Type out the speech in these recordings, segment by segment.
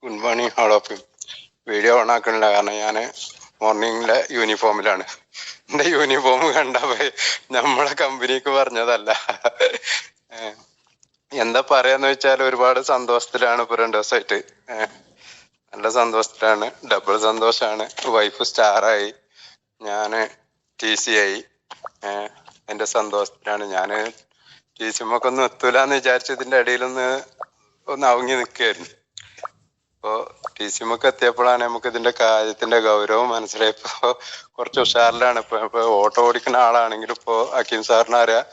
Good morning all of you. Video on ആക്കണില്ല, കാരണം ഞാൻ മോർണിംഗിലെ യൂണിഫോമിലാണ്. എൻ്റെ യൂണിഫോം കണ്ടപ്പോൾ നമ്മളെ കമ്പനിക്ക് പറഞ്ഞതല്ല. എന്താ പറയാന്ന് വെച്ചാൽ ഒരുപാട് സന്തോഷത്തിലാണ് ഇപ്പോൾ 2 ദിവസമായിട്ട്. നല്ല സന്തോഷത്തിലാണ്, ഡബിൾ സന്തോഷമാണ്. വൈഫ് സ്റ്റാറായി, ഞാൻ TC ആയി. എൻ്റെ സന്തോഷത്തിലാണ്. ഞാൻ TC ഒന്നും എത്തൂലെന്ന് വിചാരിച്ചതിൻ്റെ ഇടയിലൊന്ന് അവങ്ങി നിൽക്കുകയായിരുന്നു. അപ്പോൾ TC എത്തിയപ്പോഴാണ് നമുക്ക് ഇതിന്റെ കാര്യത്തിന്റെ ഗൗരവം മനസ്സിലായപ്പോ കുറച്ച് ഉഷാറിലാണ്. ഇപ്പൊ ഓട്ടോ ഓടിക്കുന്ന ആളാണെങ്കിലും ഇപ്പോ ഹക്കീം സാറിന് അറിയാം,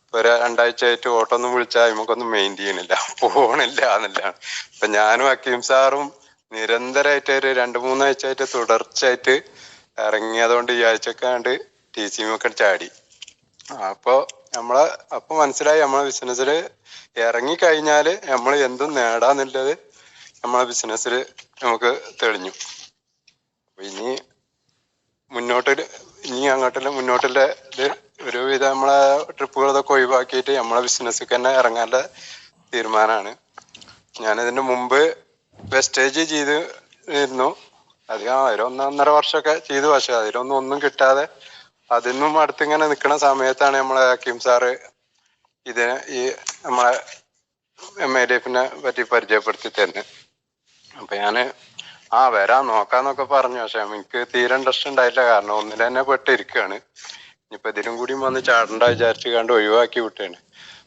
ഇപ്പൊ 2 ആഴ്ചയായിട്ട് ഓട്ടോ ഒന്നും വിളിച്ചാൽ നമുക്കൊന്നും മെയിൻ ചെയ്യണില്ല, പോണില്ല എന്നുള്ളതാണ്. ഇപ്പൊ ഞാനും ഹക്കീം സാറും നിരന്തരമായിട്ട് ഒരു 2-3 ആഴ്ചയായിട്ട് തുടർച്ചയായിട്ട് ഇറങ്ങിയതുകൊണ്ട് ഈ ആഴ്ചയൊക്കെ കണ്ട് TC ചാടി. അപ്പൊ മനസ്സിലായി, നമ്മളെ ബിസിനസ്സിൽ ഇറങ്ങി കഴിഞ്ഞാല് നമ്മൾ എന്തും നേടാന്നുള്ളത് നമ്മളെ ബിസിനസ്സിൽ നമുക്ക് തെളിഞ്ഞു. അപ്പൊ ഇനി അങ്ങോട്ടുള്ള മുന്നോട്ടുള്ള ഇത് ഒരുവിധം നമ്മളെ ട്രിപ്പുകളൊക്കെ ഒഴിവാക്കിയിട്ട് നമ്മളെ ബിസിനസ്സിൽ തന്നെ ഇറങ്ങാനുള്ള തീരുമാനമാണ്. ഞാനിതിന്റെ മുമ്പ് വെസ്റ്റേജ് ചെയ്തിരുന്നു. അധികം 1-1.5 വർഷമൊക്കെ ചെയ്തു. പക്ഷെ ഒന്നും കിട്ടാതെ അതിന്നും അടുത്തിങ്ങനെ നിൽക്കുന്ന സമയത്താണ് നമ്മളെ ഹക്കീം സാറ് നമ്മളെ MIDF-നെ പറ്റി പരിചയപ്പെടുത്തി തരുന്നത്. അപ്പൊ ഞാന് വരാൻ നോക്കാന്നൊക്കെ പറഞ്ഞു. പക്ഷെ എനിക്ക് തീരെ ഇൻട്രസ്റ്റ് ഉണ്ടായില്ല, കാരണം ഒന്നിൽ തന്നെ പെട്ടിരിക്കുകയാണ്. ഇനിയിപ്പൊ ഇതിലും കൂടി വന്ന് ചാടണ്ട വിചാരിച്ചു കണ്ട് ഒഴിവാക്കി വിട്ടാണ്.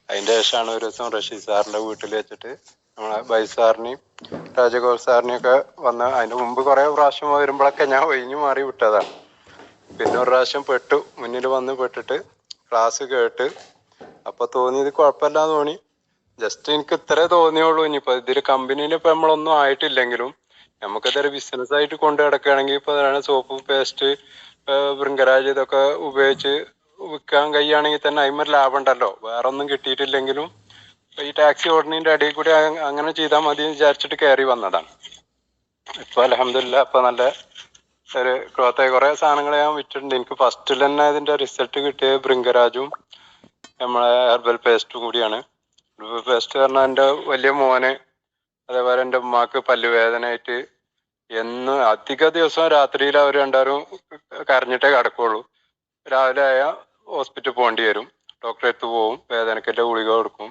അതിന്റെ ശേഷമാണ് ഒരു ദിവസം റഷീദ് സാറിന്റെ വീട്ടിൽ വെച്ചിട്ട് നമ്മളെ ബൈ സാറിനെയും രാജഗോപാൽ സാറിനെയും ഒക്കെ വന്ന്, അതിന്റെ മുമ്പ് കുറെ പ്രാവശ്യം വരുമ്പോഴൊക്കെ ഞാൻ ഒഴിഞ്ഞു മാറി വിട്ടതാണ്. പിന്നെ ഒരു പ്രാവശ്യം മുന്നിൽ വന്ന് പെട്ടിട്ട് ക്ലാസ് കേട്ട് അപ്പൊ തോന്നിയത് കുഴപ്പമില്ലാന്ന് തോന്നി. ജസ്റ്റ് എനിക്ക് ഇത്രേ തോന്നിയുള്ളൂ. ഇനിയിപ്പോ ഇതില് കമ്പനിയിൽ ഇപ്പൊ നമ്മളൊന്നും ആയിട്ടില്ലെങ്കിലും നമുക്കിതൊരു ബിസിനസ് ആയിട്ട് കൊണ്ടു കിടക്കുകയാണെങ്കിൽ ഇപ്പൊ സോപ്പ്, പേസ്റ്റ്, ഭൃംഗരാജ് ഇതൊക്കെ ഉപയോഗിച്ച് വിൽക്കാൻ കഴിയുകയാണെങ്കിൽ തന്നെ അതിന്മേൽ ലാഭം ഉണ്ടല്ലോ. വേറെ ഒന്നും കിട്ടിയിട്ടില്ലെങ്കിലും ഈ ടാക്സി ഓടുന്നതിന്റെ ഇടയിൽ കൂടി അങ്ങനെ ചെയ്താൽ മതി എന്ന് വിചാരിച്ചിട്ട് കയറി വന്നതാണ്. ഇപ്പൊ അൽഹംദുലില്ലാ ഇപ്പൊ നല്ല ഒരു ഗ്രോത്ത് ആയി. കുറെ സാധനങ്ങൾ ഞാൻ വിറ്റിട്ടുണ്ട്. എനിക്ക് ഫസ്റ്റിൽ തന്നെ ഇതിന്റെ റിസൾട്ട് കിട്ടിയത് ഭൃംഗരാജും നമ്മളെ ഹെർബൽ പേസ്റ്റും കൂടിയാണ്. പേസ്റ്റ് പറഞ്ഞാൽ എൻ്റെ വലിയ മോന്, അതേപോലെ എൻ്റെ ഉമ്മാക്ക് പല്ലുവേദനയായിട്ട് അധിക ദിവസം രാത്രിയിൽ അവർ രണ്ടാരും കരഞ്ഞിട്ടേ കിടക്കുള്ളൂ. രാവിലെ ആയാൽ ഹോസ്പിറ്റലിൽ പോകേണ്ടി വരും. ഡോക്ടറെ അടുത്ത് പോവും, വേദനക്കിന്റെ ഗുളിക കൊടുക്കും,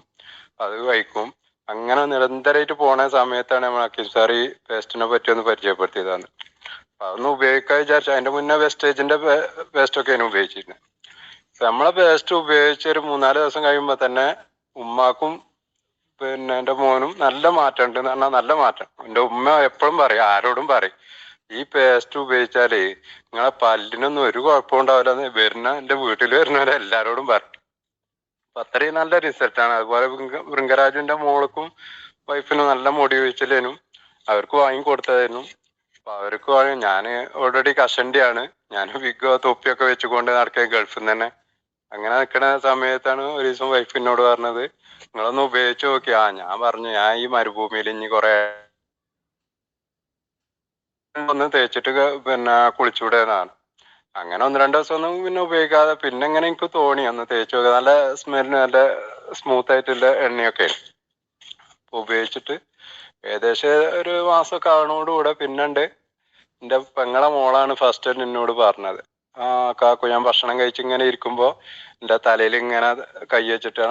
അത് കഴിക്കും. അങ്ങനെ നിരന്തരമായിട്ട് പോണ സമയത്താണ് നമ്മൾ ഹക്കീം സാർ ഈ പേസ്റ്റിനെ പറ്റി ഒന്ന് പരിചയപ്പെടുത്തിയതാണ്. അതൊന്നും ഉപയോഗിക്കാൻ വിചാരിച്ചു. അതിന്റെ മുന്നേ വെസ്റ്റേജിന്റെ പേസ്റ്റൊക്കെയാണ് ഉപയോഗിച്ചിരുന്നത്. നമ്മളെ പേസ്റ്റ് ഉപയോഗിച്ച് ഒരു 3-4 ദിവസം കഴിയുമ്പോ തന്നെ ഉമ്മാക്കും പിന്നെ എൻ്റെ മോനും നല്ല മാറ്റം ഉണ്ട്. എന്ന് പറഞ്ഞാൽ നല്ല മാറ്റം. എൻ്റെ ഉമ്മ എപ്പോഴും പറയും, ആരോടും പറയും, ഈ പേസ്റ്റ് ഉപയോഗിച്ചാലേ നിങ്ങളെ പല്ലിനൊന്നും ഒരു കുഴപ്പം ഉണ്ടാവില്ല. എൻ്റെ വീട്ടിൽ വരുന്നവരെ എല്ലാരോടും പറയും. അപ്പൊ അത്രയും നല്ല റിസൾട്ടാണ്. അതുപോലെ ഭൃംഗരാജുവിന്റെ മോൾക്കും വൈഫിനും നല്ല മുടി വീഴ്ചയിലേനും അവർക്ക് വാങ്ങിക്കൊടുത്തതായിരുന്നു. അപ്പൊ അവർക്ക് ഞാൻ ഓൾറെഡി കഷണ്ടിയാണ്. ഞാൻ വിഗോ തൊപ്പിയൊക്കെ വെച്ചുകൊണ്ട് നടക്കുക ഗൾഫിൽ നിന്ന് തന്നെ. അങ്ങനെ നിൽക്കുന്ന സമയത്താണ് ഒരു ദിവസം വൈഫ് എന്നോട് പറഞ്ഞത്, നിങ്ങളൊന്ന് ഉപയോഗിച്ച് നോക്കി. ഞാൻ പറഞ്ഞു, ഞാൻ ഈ മരുഭൂമിയിൽ ഇനി കുറെ ഒന്ന് തേച്ചിട്ട് പിന്നെ കുളിച്ചൂടെ എന്നാണ്. അങ്ങനെ 1-2 ദിവസം ഒന്നും പിന്നെ ഉപയോഗിക്കാതെ പിന്നെ ഇങ്ങനെ എനിക്ക് തോന്നി ഒന്ന് തേച്ച് നോക്കുക. നല്ല സ്മെല്ലിന് നല്ല സ്മൂത്ത് ആയിട്ടുള്ള എണ്ണയൊക്കെ ഉപയോഗിച്ചിട്ട് ഏകദേശം ഒരു മാസമൊക്കെ ആവണോടുകൂടെ പിന്നുണ്ട് എൻ്റെ പെങ്ങളെ മോളാണ് ഫസ്റ്റ് എന്നോട് പറഞ്ഞത്, കാക്കു ഞാൻ ഭക്ഷണം കഴിച്ച് ഇങ്ങനെ ഇരിക്കുമ്പോ എൻ്റെ തലയിൽ ഇങ്ങനെ കൈ വെച്ചിട്ട്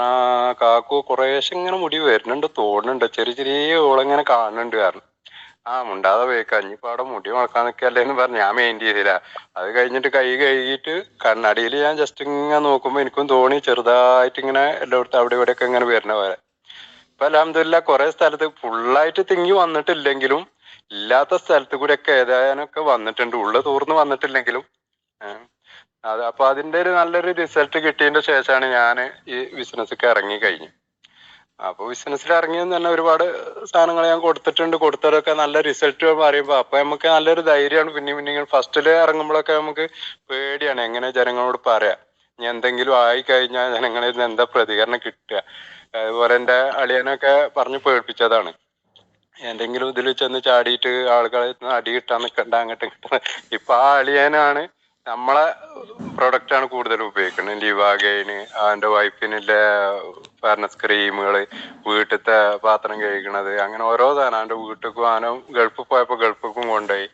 കാക്കു കുറേശ്ശെ ഇങ്ങനെ മുടി വരുന്നുണ്ട് തോന്നുന്നുണ്ട്, ചെറിയ ചെറിയ ഓളിങ്ങനെ കാണുന്നുണ്ട് കാരണം. മുണ്ടാതെ ഉപയോഗിക്കാം, ഇനിയിപ്പോ അവിടെ മുടി മുളക്കാൻ നിൽക്കല്ലേന്ന് പറഞ്ഞ് ഞാൻ മെയിൻ ചെയ്തില്ല. അത് കഴിഞ്ഞിട്ട് കൈ കഴുകിയിട്ട് കണ്ണാടിയിൽ ഞാൻ ജസ്റ്റ് ഇങ്ങനെ നോക്കുമ്പോ എനിക്കും തോന്നി ചെറുതായിട്ട് ഇങ്ങനെ എല്ലായിടത്തും അവിടെ ഇവിടെയൊക്കെ ഇങ്ങനെ വരുന്ന പോലെ. ഇപ്പൊ അൽഹംദുലില്ലാ കുറെ സ്ഥലത്ത് ഫുള്ളായിട്ട് തിങ്ങി വന്നിട്ടില്ലെങ്കിലും ഇല്ലാത്ത സ്ഥലത്ത് കൂടെ ഒക്കെ ഏതായാലൊക്കെ വന്നിട്ടുണ്ട്, തൂർന്ന് വന്നിട്ടില്ലെങ്കിലും. അപ്പൊ അതിന്റെ ഒരു നല്ലൊരു റിസൾട്ട് കിട്ടിയതിന്റെ ശേഷമാണ് ഞാൻ ഈ ബിസിനസ്സൊക്കെ ഇറങ്ങി കഴിഞ്ഞു. അപ്പൊ ബിസിനസ്സിൽ ഇറങ്ങിയെന്ന് തന്നെ ഒരുപാട് സാധനങ്ങൾ ഞാൻ കൊടുത്തതൊക്കെ നല്ല റിസൾട്ട് പറയുമ്പോ അപ്പൊ നമുക്ക് നല്ലൊരു ധൈര്യമാണ്. പിന്നെ ഫസ്റ്റില് ഇറങ്ങുമ്പോഴൊക്കെ നമുക്ക് പേടിയാണ്, എങ്ങനെ ജനങ്ങളോട് പറയാ, ഇനി എന്തെങ്കിലും ആയി കഴിഞ്ഞാൽ ജനങ്ങളിൽ നിന്ന് എന്താ പ്രതികരണം കിട്ടുക. അതുപോലെ എൻ്റെ അളിയനൊക്കെ പറഞ്ഞ് പേടിപ്പിച്ചതാണ്, എന്തെങ്കിലും ഇതിൽ ചെന്ന് ചാടിയിട്ട് ആളുകളെ അടി കിട്ടാൻ നിൽക്കണ്ട അങ്ങോട്ട്. ഇപ്പൊ അളിയനാണ് നമ്മളെ പ്രൊഡക്റ്റ് ആണ് കൂടുതൽ ഉപയോഗിക്കുന്നത്. ലിവാഗൈന്, അവന്റെ വൈഫിനുള്ള ഫെയർനെസ് ക്രീമുകള്, വീട്ടിലത്തെ പാത്രം കഴുകണത്, അങ്ങനെ ഓരോ സാധനം അവന്റെ വീട്ടിലേക്കും അവനും ഗൾഫിൽ പോയപ്പോ ഗൾഫിലേക്കും കൊണ്ടുപോയി.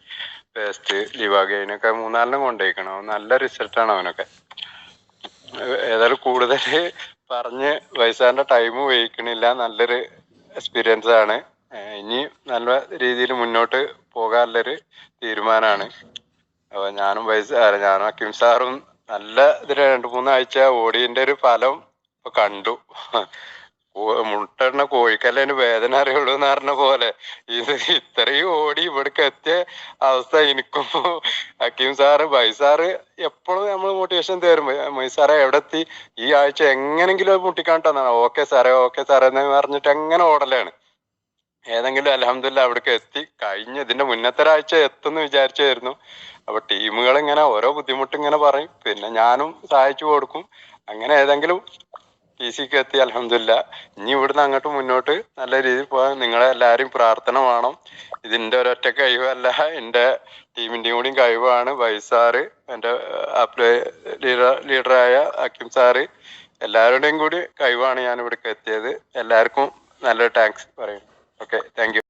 പേസ്റ്റ്, ലിവാഗൈനൊക്കെ 3-4 കൊണ്ടുപോയിക്കണം. നല്ല റിസൾട്ടാണ് അവനൊക്കെ. ഏതായാലും കൂടുതൽ പറഞ്ഞ് വയസ്സാന്റെ ടൈം ഉപയോഗിക്കണില്ല. നല്ലൊരു എക്സ്പീരിയൻസ് ആണ്. ഇനി നല്ല രീതിയിൽ മുന്നോട്ട് പോകാനുള്ളൊരു തീരുമാനമാണ്. അപ്പൊ ഞാനും അക്കിം സാറും നല്ല ഇതിൽ 2-3 ആഴ്ച ഓടിയതിന്റെ ഒരു ഫലം ഇപ്പൊ കണ്ടു. മുട്ടയിടുന്ന കോഴിക്കല്ലേന് വേദന അറിയുള്ളൂ എന്ന് പറഞ്ഞ പോലെ ഇത് ഇത്രയും ഓടി ഇവിടേക്ക് എത്തിയ അവസ്ഥ എനിക്കും ഹക്കീം സാറ് സാറ് എപ്പോഴും നമ്മൾ മോട്ടിവേഷൻ തരും. സാറേ എവിടെ എത്തി, ഈ ആഴ്ച എങ്ങനെങ്കിലും മുട്ടിക്കാണ്ടാണ്. ഓക്കെ സാറേ എന്ന് പറഞ്ഞിട്ട് എങ്ങനെ ഓടലാണ്. ഏതെങ്കിലും അൽഹംദുലില്ലാ അവിടേക്ക് എത്തി കഴിഞ്ഞ ഇതിന്റെ മുന്നത്തെ ഒരാഴ്ച എത്തുമെന്ന് വിചാരിച്ചായിരുന്നു. അപ്പൊ ടീമുകൾ ഇങ്ങനെ ഓരോ ബുദ്ധിമുട്ട് ഇങ്ങനെ പറയും, പിന്നെ ഞാനും സഹായിച്ചു കൊടുക്കും. അങ്ങനെ ഏതെങ്കിലും PCക്ക് എത്തി അൽഹംദുലില്ലാ. ഇനി ഇവിടുന്ന് അങ്ങോട്ട് മുന്നോട്ട് നല്ല രീതിയിൽ പോകാൻ നിങ്ങളെ എല്ലാവരും പ്രാർത്ഥന വേണം. ഇതിന്റെ ഒരൊറ്റ കഴിവല്ല, എന്റെ ടീമിന്റെയും കൂടി കഴിവാണ്. സാറ്, എന്റെ ലീഡറായ ഹക്കീം സാറ്, എല്ലാവരുടെയും കൂടി കഴിവാണ് ഞാൻ ഇവിടേക്ക് എത്തിയത്. എല്ലാവർക്കും നല്ലൊരു താങ്ക്സ് പറയും. Okay, thank you.